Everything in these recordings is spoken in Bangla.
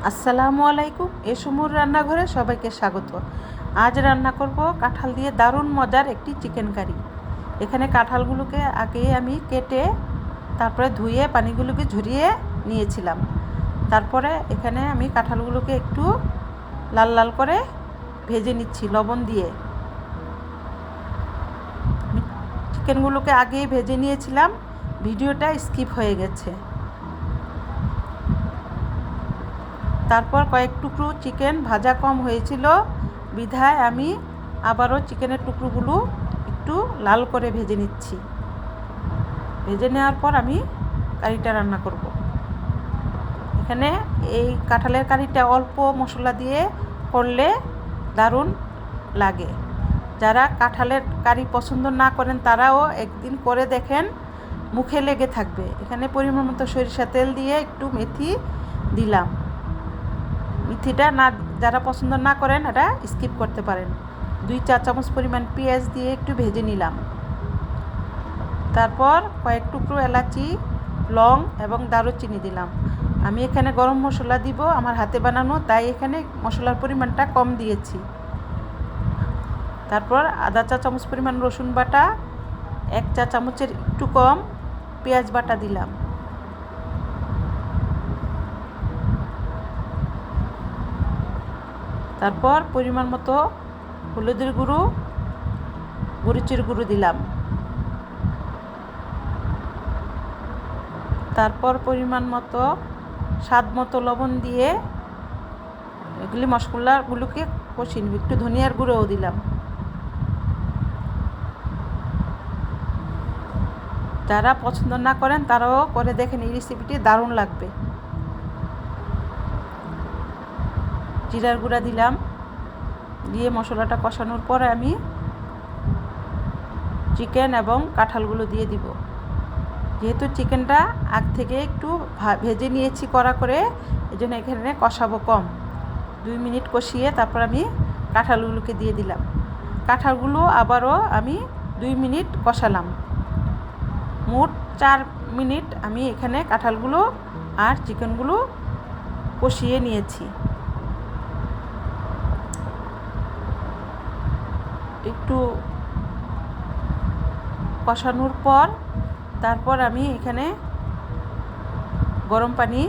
আসসালামু আলাইকুম। এসমুর রান্নাঘরে সবাইকে স্বাগত। আজ রান্না করব কাঁঠাল দিয়ে দারুণ মজার একটি চিকেন কারি। এখানে কাঁঠালগুলোকে আগে আমি কেটে তারপরে ধুয়ে পানিগুলোকে ঝরিয়ে নিয়েছিলাম। তারপরে এখানে আমি কাঁঠালগুলোকে একটু লাল লাল করে ভেজে নিচ্ছি লবণ দিয়ে। চিকেনগুলোকে আগেই ভেজে নিয়েছিলাম, ভিডিওটা স্কিপ হয়ে গেছে। তারপর কয়েক টুকরো চিকেন ভাজা কম হয়েছিল বিধায় আমি আবারও চিকেনের টুকরোগুলো একটু লাল করে ভেজে নিচ্ছি। ভেজে নেওয়ার পর আমি কারিটা রান্না করব। এখানে এই কাঁঠালের কারিটা অল্প মশলা দিয়ে করলে দারুণ লাগে। যারা কাঁঠালের কারি পছন্দ না করেন তারাও একদিন করে দেখেন, মুখে লেগে থাকবে। এখানে পরিমাণ মতো সরিষা তেল দিয়ে একটু মেথি দিলাম। মেথিটা না যারা পছন্দ না করেন এটা স্কিপ করতে পারেন। 2 চা চামচ পরিমাণ পেঁয়াজ দিয়ে একটু ভেজে নিলাম। তারপর কয়েক টুকরো এলাচি, লং এবং দারুচিনি দিলাম। আমি এখানে গরম মশলা দিব, আমার হাতে বানানো, তাই এখানে মশলার পরিমাণটা কম দিয়েছি। তারপর আধা চা চামচ পরিমাণ রসুন বাটা, 1 চা চামচের একটু কম পেঁয়াজ বাটা দিলাম। তারপর পরিমাণ মতো হলুদের গুঁড়ো, মরিচের গুঁড়ো দিলাম। তারপর পরিমাণ মতো স্বাদ মতো লবণ দিয়ে এগুলি মশলাগুলোকে কষিয়ে নিব। একটু ধনিয়ার গুঁড়োও দিলাম। যারা পছন্দ না করেন তারাও করে দেখেন, এই রেসিপিটি দারুণ লাগবে। জিরার গুঁড়া দিলাম। দিয়ে মশলাটা কষানোর পরে আমি চিকেন এবং কাঁঠালগুলো দিয়ে দিব। যেহেতু চিকেনটা আগ থেকে একটু ভেজে নিয়েছি কড়া করে, এই জন্য এখানে কষাবো কম। 2 মিনিট কষিয়ে তারপর আমি কাঁঠালগুলোকে দিয়ে দিলাম। কাঁঠালগুলো আবারও আমি 2 মিনিট কষালাম। মোট 4 মিনিট আমি এখানে কাঁঠালগুলো আর চিকেনগুলো কষিয়ে নিয়েছি। একটু কষানোর পর তারপর আমি এখানে গরম পানি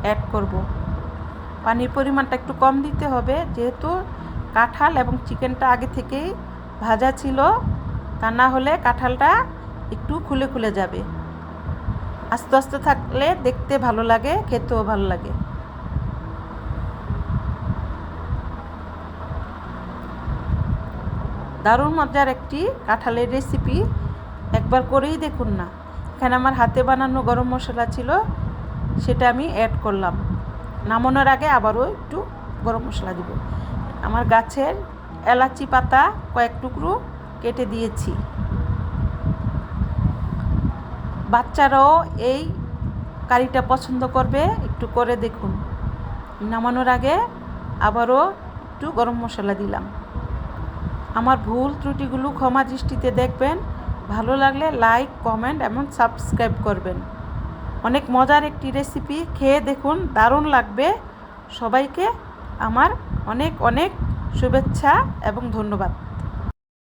অ্যাড করব। পানির পরিমাণটা একটু কম দিতে হবে, যেহেতু কাঁঠাল এবং চিকেনটা আগে থেকেই ভাজা ছিল, তা না হলে কাঁঠালটা একটু খুলে খুলে যাবে। আস্তে আস্তে থাকলে দেখতে ভালো লাগে, খেতেও ভালো লাগে। দারুণ মজার একটি কাঁঠালের রেসিপি, একবার করেই দেখুন না। এখানে আমার হাতে বানানো গরম মশলা ছিল, সেটা আমি অ্যাড করলাম। নামানোর আগে আবারও একটু গরম মশলা দিব। আমার গাছের এলাচি পাতা কয়েক টুকরো কেটে দিয়েছি। বাচ্চারাও এই কারিটা পছন্দ করবে, একটু করে দেখুন। নামানোর আগে আবারও একটু গরম মশলা দিলাম। আমার ভুল ত্রুটিগুলো ক্ষমা দৃষ্টিতে দেখবেন। ভালো লাগলে লাইক, কমেন্ট এবং সাবস্ক্রাইব করবেন। অনেক মজার একটি রেসিপি, খেয়ে দেখুন, দারুণ লাগবে। সবাইকে আমার অনেক অনেক শুভেচ্ছা এবং ধন্যবাদ।